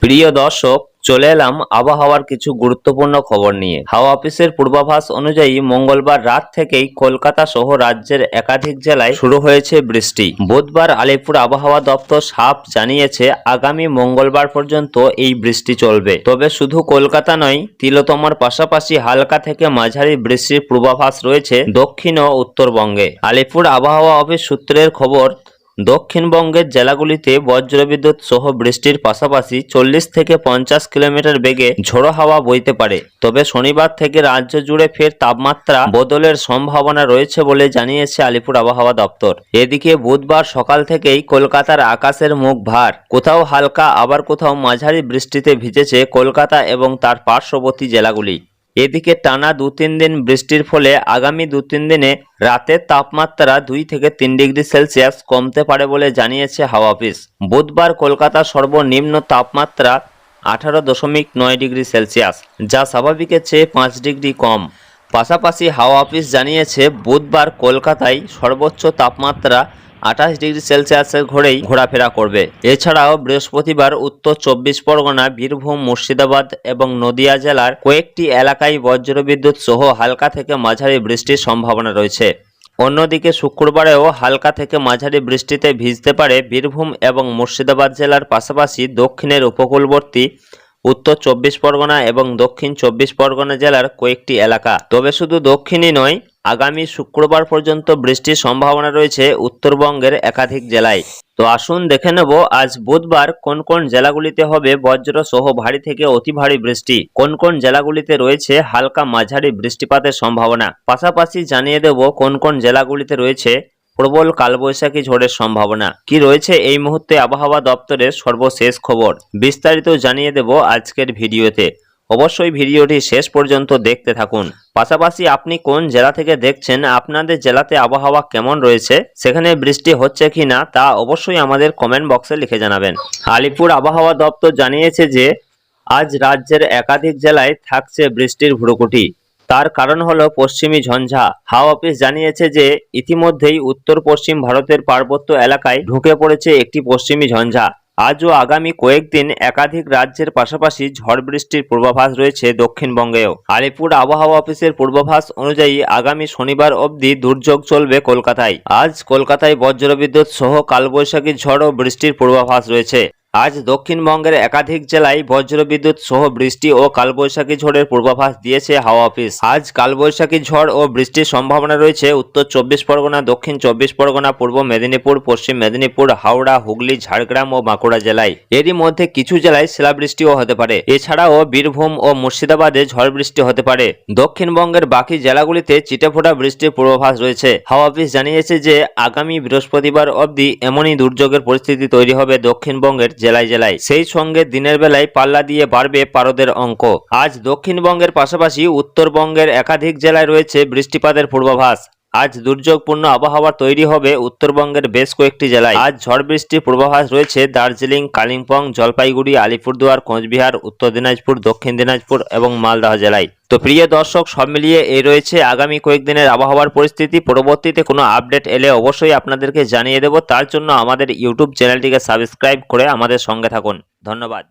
প্রিয় দর্শক, চলে এলাম আবহাওয়ার কিছু গুরুত্বপূর্ণ খবর নিয়ে। হাওয়া অফিসের পূর্বাভাস অনুযায়ী মঙ্গলবার রাত থেকেই কলকাতা সহ রাজ্যের একাধিক জেলায় শুরু হয়েছে বৃষ্টি। বুধবার আলিপুর আবহাওয়া দপ্তর সাফ জানিয়েছে আগামী মঙ্গলবার পর্যন্ত এই বৃষ্টি চলবে। তবে শুধু কলকাতা নয়, তিলোত্তমার পাশাপাশি হালকা থেকে মাঝারি বৃষ্টির পূর্বাভাস রয়েছে দক্ষিণ ও উত্তরবঙ্গে। আলিপুর আবহাওয়া অফিস সূত্রের খবর, দক্ষিণবঙ্গের জেলাগুলিতে বজ্রবিদ্যুৎ সহ বৃষ্টির পাশাপাশি 40 থেকে 50 কিলোমিটার বেগে ঝোড়ো হাওয়া বইতে পারে। তবে শনিবার থেকে রাজ্য জুড়ে ফের তাপমাত্রা বদলের সম্ভাবনা রয়েছে বলে জানিয়েছে আলিপুর আবহাওয়া দপ্তর। এদিকে বুধবার সকাল থেকেই কলকাতার আকাশের মুখ ভার, কোথাও হালকা আবার কোথাও মাঝারি বৃষ্টিতে ভিজেছে কলকাতা এবং তার পার্শ্ববর্তী জেলাগুলি। এদিকে টানা 2-3 দিন বৃষ্টির ফলে আগামী 2-3 দিনে রাতের তাপমাত্রা 2 থেকে 3 ডিগ্রি সেলসিয়াস কমতে পারে বলে জানিয়েছে হাওয়া অফিস। বুধবার কলকাতার সর্বনিম্ন তাপমাত্রা 18.9 ডিগ্রি সেলসিয়াস, যা স্বাভাবিকের চেয়ে 5 ডিগ্রি কম। পাশাপাশি হাওয়া অফিস জানিয়েছে বুধবার কলকাতায় সর্বোচ্চ তাপমাত্রা 28 ডিগ্রি সেলসিয়াসের ঘরেই ঘোরাফেরা করবে। এছাড়াও বৃহস্পতিবার উত্তর 24 পরগনা, বীরভূম, মুর্শিদাবাদ এবং নদিয়া জেলার কয়েকটি এলাকায় বজ্রবিদ্যুৎ সহ হালকা থেকে মাঝারি বৃষ্টির সম্ভাবনা রয়েছে। অন্যদিকে শুক্রবারেও হালকা থেকে মাঝারি বৃষ্টিতে ভিজতে পারে বীরভূম এবং মুর্শিদাবাদ জেলার পাশাপাশি দক্ষিণের উপকূলবর্তী উত্তর 24 পরগনা এবং দক্ষিণ 24 পরগনা জেলার কয়েকটি এলাকা। তবে শুধু দক্ষিণই নয়, আগামী শুক্রবার পর্যন্ত বৃষ্টির সম্ভাবনা রয়েছে উত্তরবঙ্গের একাধিক জেলায়। তো আসুন দেখে নেব আজ বুধবার কোন কোন জেলাগুলিতে হবে বজ্র সহ ভারী থেকে অতি ভারী বৃষ্টি, কোন কোন জেলাগুলিতে রয়েছে হালকা মাঝারি বৃষ্টিপাতের সম্ভাবনা। পাশাপাশি জানিয়ে দেব কোন কোন জেলাগুলিতে রয়েছে প্রবল কালবৈশাখী ঝড়ের সম্ভাবনা। কি রয়েছে এই মুহূর্তে আবহাওয়া দপ্তরের সর্বশেষ খবর, বিস্তারিত জানিয়ে দেব আজকের ভিডিওতে। অবশ্যই ভিডিওটি শেষ পর্যন্ত দেখতে থাকুন। পাশাপাশি আপনি কোন জেলা থেকে দেখছেন, আপনাদের জেলাতে আবহাওয়া কেমন রয়েছে, সেখানে বৃষ্টি হচ্ছে কি না, তা অবশ্যই আমাদের কমেন্ট বক্সে লিখে জানাবেন। আলিপুর আবহাওয়া দপ্তর জানিয়েছে যে আজ রাজ্যের একাধিক জেলায় থাকছে বৃষ্টির ভ্রুকুটি। তার কারণ হলো পশ্চিমী ঝঞ্ঝা। হাওয়া অফিস জানিয়েছে যে ইতিমধ্যেই উত্তর পশ্চিম ভারতের পার্বত্য এলাকায় ঢুকে পড়েছে একটি পশ্চিমী ঝঞ্ঝা। আজ ও আগামী কয়েকদিন একাধিক রাজ্যের পাশাপাশি ঝড় বৃষ্টির পূর্বাভাস রয়েছে দক্ষিণবঙ্গেও। আলিপুর আবহাওয়া অফিসের পূর্বাভাস অনুযায়ী আগামী শনিবার অবধি দুর্যোগ চলবে কলকাতায়। আজ কলকাতায় বজ্রবিদ্যুৎ সহ কালবৈশাখী ঝড় ও বৃষ্টির পূর্বাভাস রয়েছে। আজ দক্ষিণবঙ্গের একাধিক জেলায় বজ্রবিদ্যুৎ সহ বৃষ্টি ও কালবৈশাখী ঝড়ের পূর্বাভাস দিয়েছে হাওয়া অফিস। আজ কালবৈশাখী ঝড় ও বৃষ্টির সম্ভাবনা রয়েছে উত্তর 24 পরগনা, দক্ষিণ 24 পরগনা, পূর্ব মেদিনীপুর, পশ্চিম মেদিনীপুর, হাওড়া, হুগলি, ঝাড়গ্রাম ও বাঁকুড়া জেলায়। এরই মধ্যে কিছু জেলায় শিলাবৃষ্টিও হতে পারে। এছাড়াও বীরভূম ও মুর্শিদাবাদে ঝড় বৃষ্টি হতে পারে। দক্ষিণবঙ্গের বাকি জেলাগুলিতে চিটেফোঁটা বৃষ্টির পূর্বাভাস রয়েছে। হাওয়া অফিস জানিয়েছে যে আগামী বৃহস্পতিবার অবধি এমনই দুর্যোগের পরিস্থিতি তৈরি হবে দক্ষিণবঙ্গের জেলায় জেলায়। সেই সঙ্গে দিনের বেলায় পাল্লা দিয়ে বাড়বে পারদের অঙ্ক। আজ দক্ষিণবঙ্গের পাশাপাশি উত্তরবঙ্গের একাধিক জেলায় রয়েছে বৃষ্টিপাতের পূর্বাভাস। আজ দুর্যোগপূর্ণ আবহাওয়া তৈরি হবে উত্তরবঙ্গের বেশ কয়েকটি জেলায়। আজ ঝড় বৃষ্টির পূর্বাভাস রয়েছে দার্জিলিং, কালিম্পং, জলপাইগুড়ি, আলিপুরদুয়ার, কোচবিহার, উত্তর দিনাজপুর, দক্ষিণ দিনাজপুর এবং মালদহ জেলায়। তো প্রিয় দর্শক, সব মিলিয়ে এই রয়েছে আগামী কয়েকদিনের আবহাওয়ার পরিস্থিতি। পরবর্তীতে কোনো আপডেট এলে অবশ্যই আপনাদেরকে জানিয়ে দেব। তার জন্য আমাদের ইউটিউব চ্যানেলটিকে সাবস্ক্রাইব করে আমাদের সঙ্গে থাকুন। ধন্যবাদ।